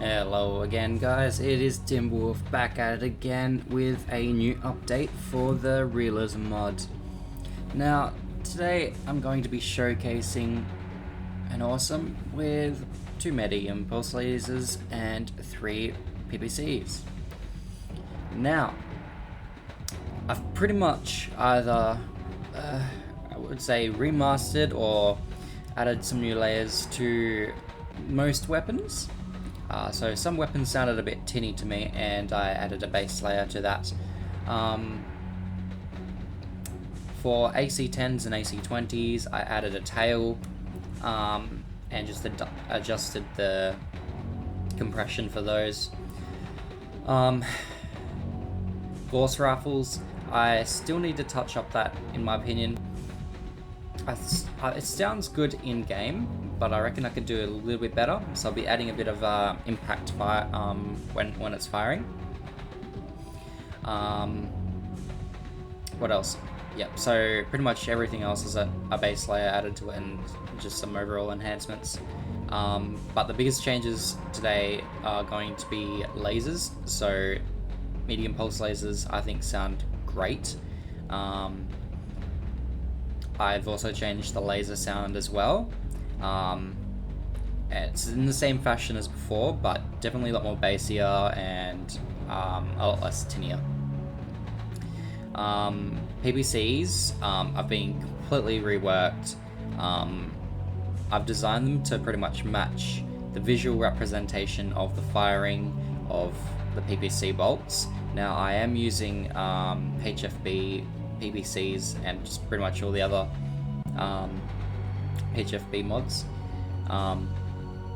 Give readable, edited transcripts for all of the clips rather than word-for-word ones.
Hello again guys, it is Timberwolf back at it again with a new update for the Realism Mod. Now, today I'm going to be showcasing an awesome with 2 medium pulse lasers and 3 PPCs. Now, I've pretty much either, I would say remastered or added some new layers to most weapons. So some weapons sounded a bit tinny to me, and I added a base layer to that. For AC10s and AC20s, I added a tail and just adjusted the compression for those. Force rifles, I still need to touch up that, in my opinion. It sounds good in game, but I reckon I could do it a little bit better. So I'll be adding a bit of impact fire when it's firing. What else? Yep. So pretty much everything else is a base layer added to it, and just some overall enhancements. But the biggest changes today are going to be lasers. So medium pulse lasers, I think, sound great. I've also changed the laser sound as well. It's in the same fashion as before, but definitely a lot more bassier and a lot less tinnier. PPCs, I've been completely reworked. I've designed them to pretty much match the visual representation of the firing of the PPC bolts. Now I am using HFB PPCs and just pretty much all the other HFB mods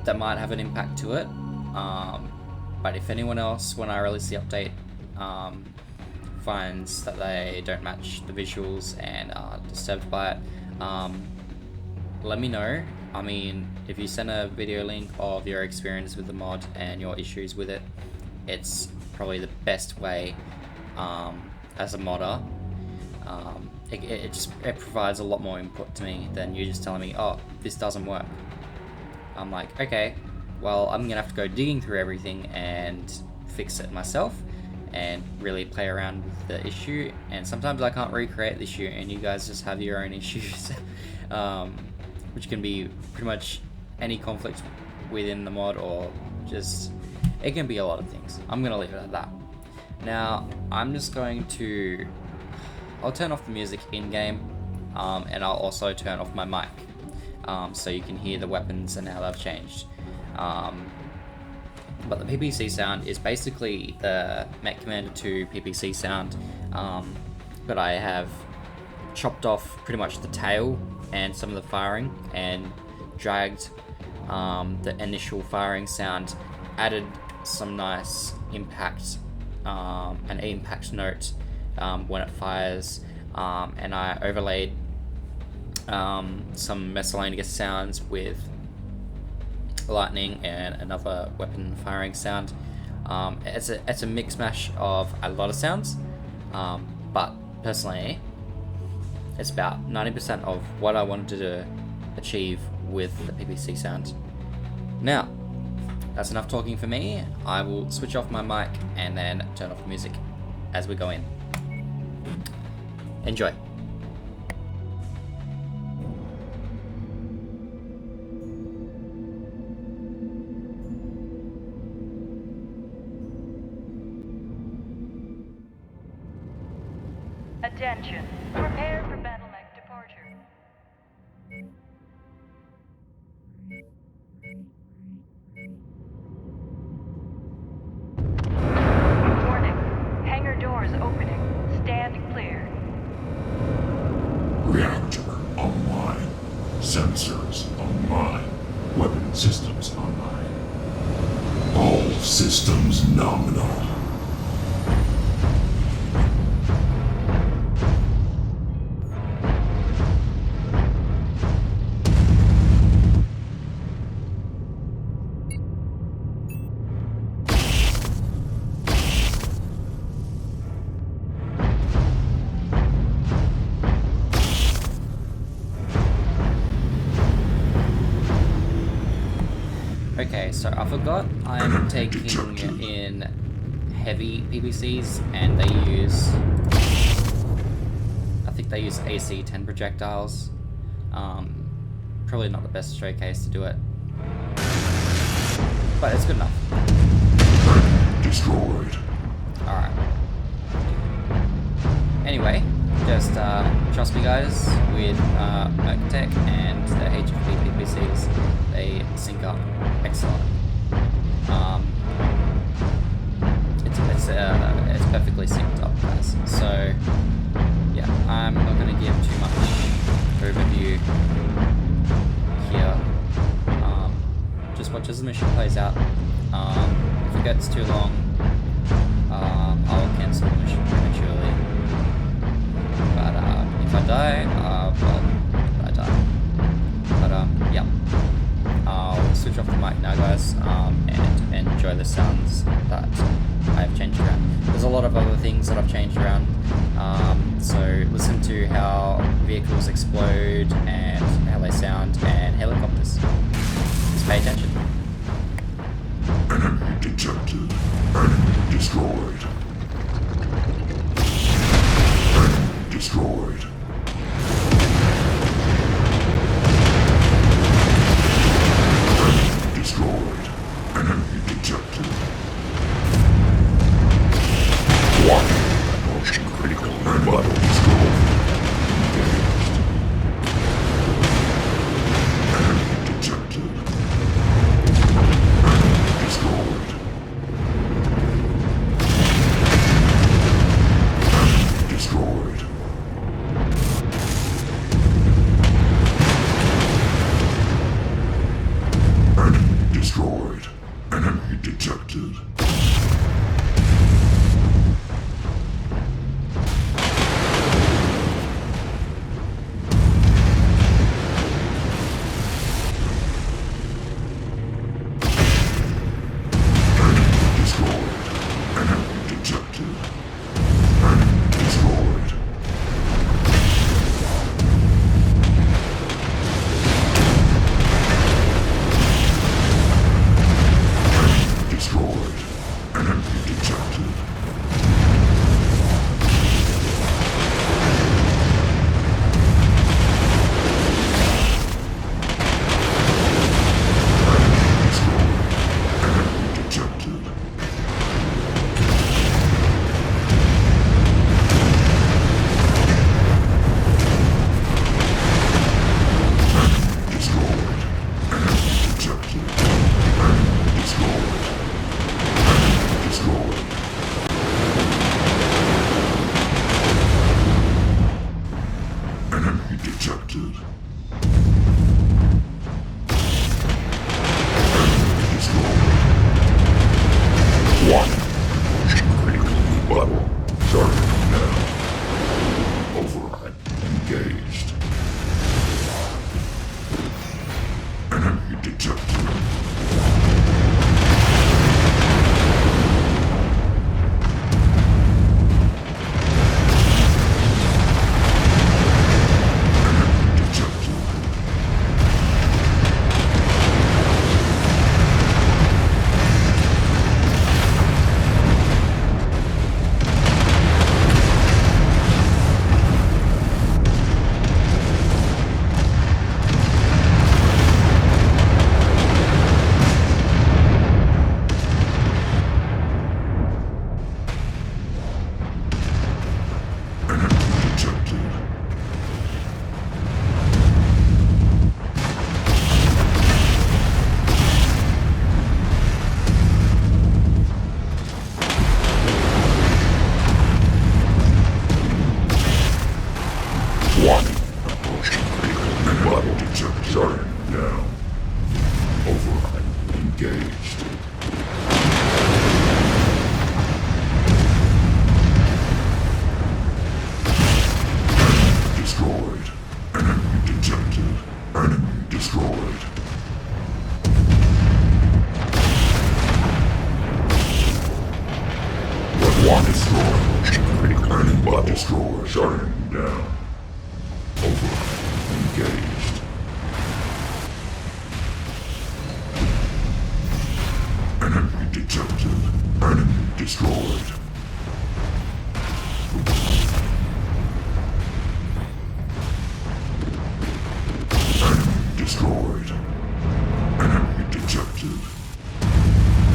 that might have an impact to it, but if anyone else, when I release the update, finds that they don't match the visuals and are disturbed by it, let me know. I mean, if you send a video link of your experience with the mod and your issues with it, it's probably the best way as a modder. It provides a lot more input to me than you just telling me, oh, this doesn't work. I'm like, okay, well, I'm gonna have to go digging through everything and fix it myself and really play around with the issue. And sometimes I can't recreate the issue, and you guys just have your own issues, which can be pretty much any conflict within the mod, or just, it can be a lot of things. I'm gonna leave it at that. Now, I'm just going to, I'll turn off the music in-game, and I'll also turn off my mic, so you can hear the weapons and how they've changed. But the PPC sound is basically the Mech Commander 2 PPC sound, but I have chopped off pretty much the tail and some of the firing, and dragged the initial firing sound, added some nice impact, an impact note when it fires, and I overlaid some miscellaneous sounds with lightning and another weapon firing sound. It's a mix mash of a lot of sounds, but personally it's about 90% of what I wanted to achieve with the PPC sound. Now, that's enough talking for me. I will switch off my mic and then turn off the music as we go in. Enjoy. Attention, prepare for battle mech departure. Warning, hangar doors opening. Stand clear. Reactor online. Sensors online. Weapon systems online. All systems nominal. Okay, Okay, so I forgot I'm taking in heavy PPCs, and they use, I think they use AC 10 projectiles. Probably not the best showcase to do it, but it's good enough. Destroyed. Alright. Anyway, just trust me guys, with Merctech and the HFP PPCs, they sync up excellent. It's perfectly synced up, guys. So yeah, I'm not going to give too much overview here. Just watch as the mission plays out. If it gets too long, I'll cancel the mission prematurely. But if I die, well, I die. But yeah, I'll switch off the mic now, guys, and enjoy the sounds that I've changed around. There's a lot of other things that I've changed around. So listen to how vehicles explode and how they sound, and helicopters. Just pay attention. Enemy detected. Enemy destroyed. Enemy destroyed. Enemy destroyed. Enemy detected. One. Motion critical. Enemy destroyed. Engaged. Enemy detected. Destroyed. Destroyed. Enemy destroyed. Enemy detected. detected. Enemy destroyed. Enemy destroyed. Enemy detected.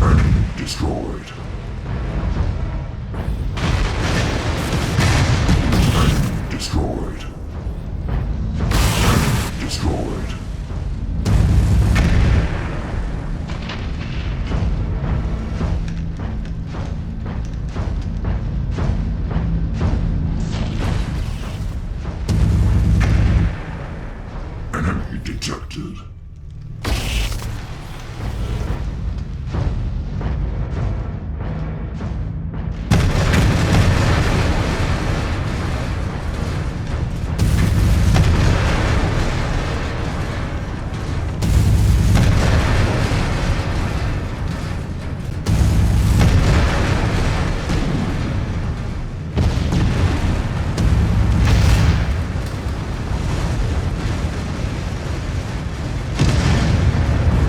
Enemy destroyed. Enemy destroyed. Enemy destroyed. Enemy detected.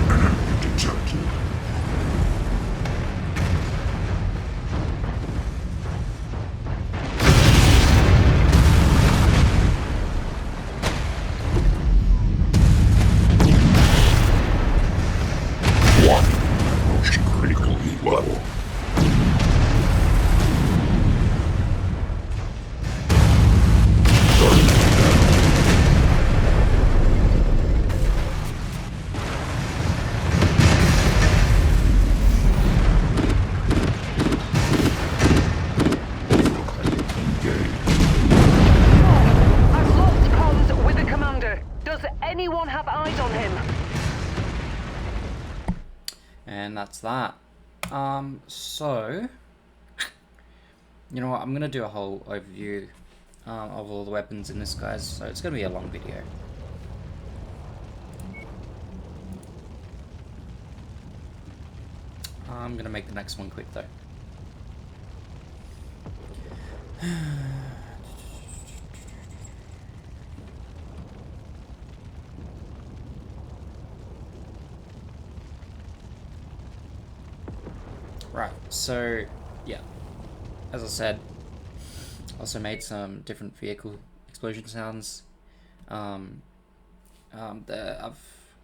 Enemy detected. One. Most critical heat level. I've lost comms with the commander. Does anyone have eyes on him? And that's that. So, you know what, I'm gonna do a whole overview of all the weapons in this, guys, so it's gonna be a long video. I'm gonna make the next one quick though. Right, so yeah, as I said, also made some different vehicle explosion sounds. I've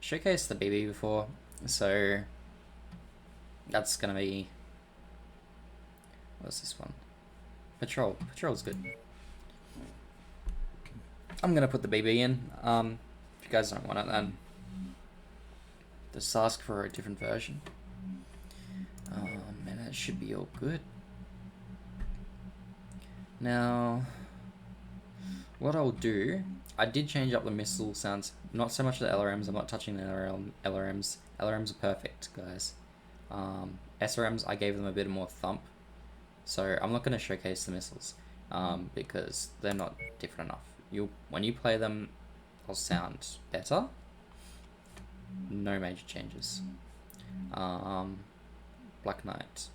showcased the BB before, so that's gonna be, what's this one? Patrol. Patrol's good. I'm gonna put the BB in. If you guys don't want it, then just ask for a different version. And it should be all good. Now, what I'll do, I did change up the missile sounds. Not so much the LRMs. I'm not touching the LRMs. LRMs are perfect, guys. SRMs, I gave them a bit more thump. So I'm not going to showcase the missiles because they're not different enough. When you play them, they'll sound better. No major changes. Black Knight.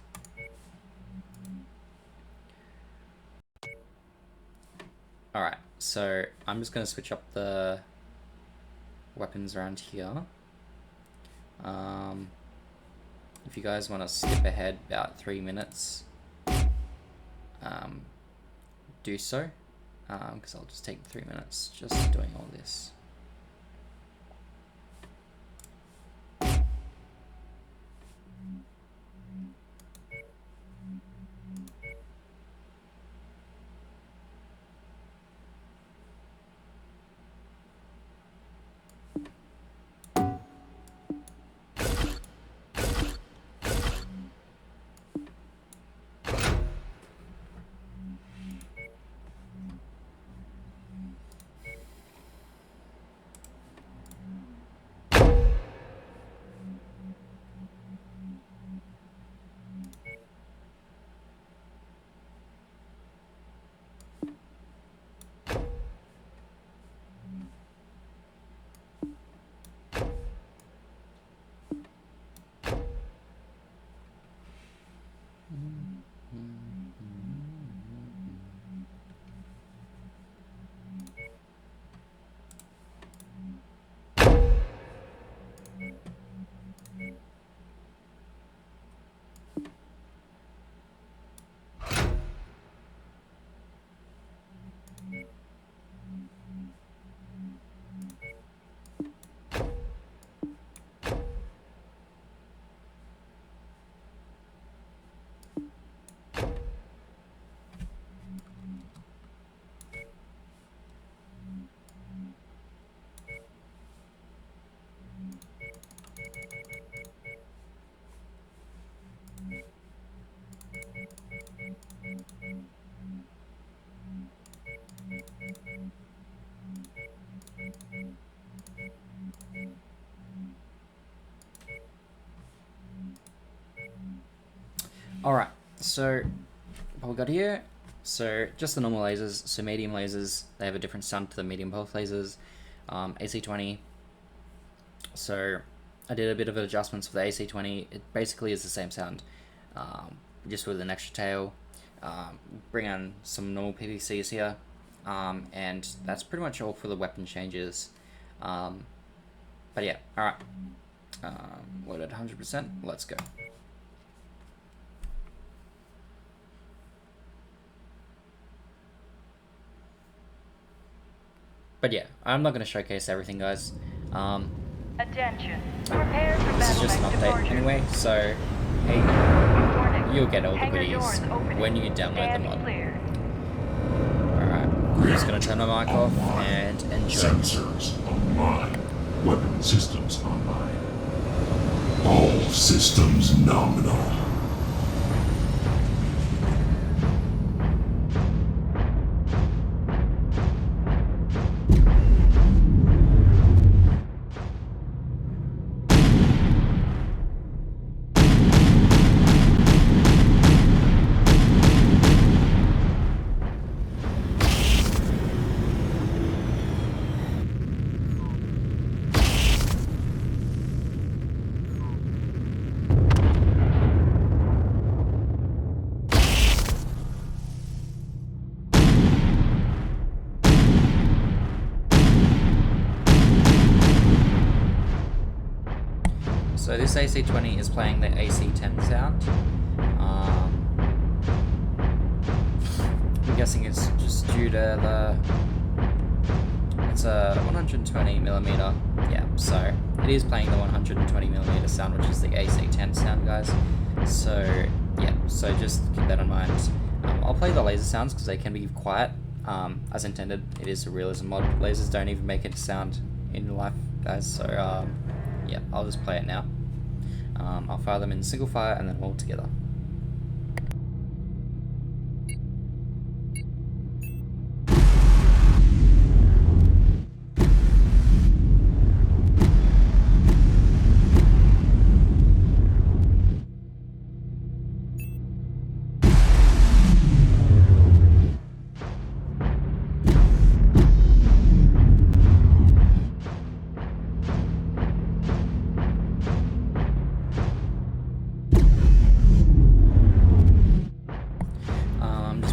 Alright, so I'm just going to switch up the weapons around here. If you guys want to skip ahead about 3 minutes, do so, because I'll just take 3 minutes just doing all this. Alright, so what we got here, so just the normal lasers, so medium lasers, they have a different sound to the medium pulse lasers, AC20, so I did a bit of adjustments for the AC20, it basically is the same sound, just with an extra tail, bring on some normal PPCs here, and that's pretty much all for the weapon changes, but yeah, alright, loaded 100%, let's go. But yeah, I'm not going to showcase everything, guys. Attention. Prepare for This is just an battle update departure. anyway, so hey, Warning. you'll get all the Hangar goodies doors opening. when you download the Stand mod. clear. Alright, I'm just going to turn my mic off and enjoy. Sensors online. Weapon systems online. All systems nominal. So this AC20 is playing the AC10 sound. I'm guessing it's just due to it's a 120mm, yeah, so it is playing the 120mm sound, which is the AC10 sound, guys. So yeah, so just keep that in mind. I'll play the laser sounds because they can be quiet, as intended. It is a realism mod. Lasers don't even make it sound in real life, guys, so yeah, I'll just play it now. I'll fire them in single fire and then all together.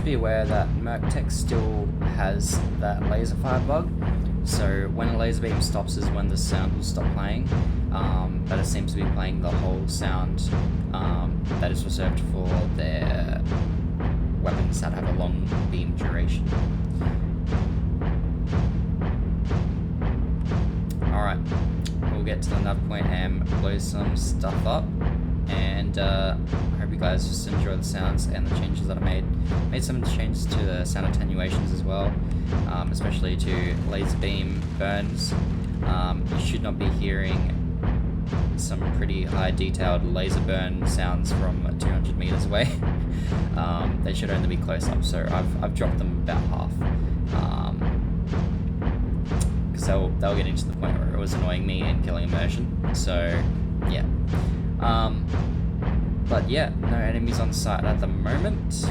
Be aware that Merctech still has that laser fire bug, so when a laser beam stops is when the sound will stop playing, but it seems to be playing the whole sound that is reserved for their weapons that have a long beam duration. Alright, we'll get to the nav point and blow some stuff up, and I hope you guys just enjoy the sounds and the changes that I made. Made some changes to the sound attenuations as well, especially to laser beam burns. You should not be hearing some pretty high detailed laser burn sounds from 200 meters away. They should only be close up, so I've dropped them about half. Because they'll get into the point where it was annoying me and killing immersion. So yeah. But yeah, no enemies on site at the moment.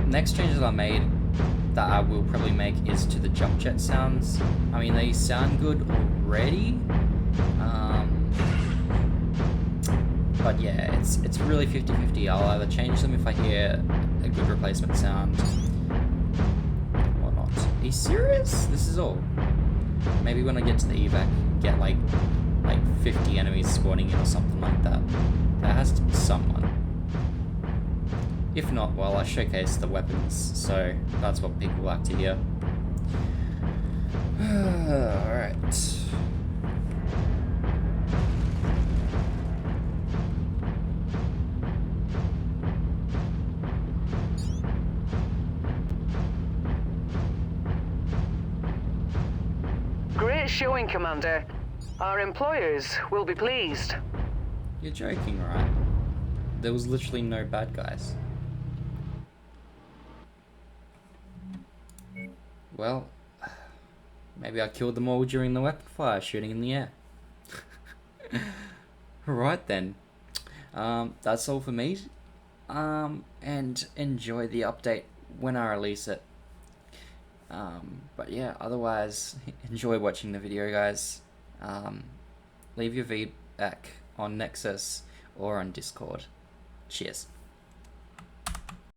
Next changes I made that I will probably make is to the jump jet sounds. I mean, they sound good already. But yeah, it's really 50-50. I'll either change them if I hear a good replacement sound or not. Are you serious? This is all. Maybe when I get to the evac, get like 50 enemies spawning in or something like that. There has to be someone. If not, well, I showcase the weapons, so that's what people like to hear. Alright. Great showing, Commander. Our employers will be pleased. You're joking, right? There was literally no bad guys. Well, Maybe I killed them all during the weapon fire shooting in the air. Right then. That's all for me. And enjoy the update when I release it. But yeah, otherwise, enjoy watching the video, guys. Leave your feedback on Nexus or on Discord. Cheers.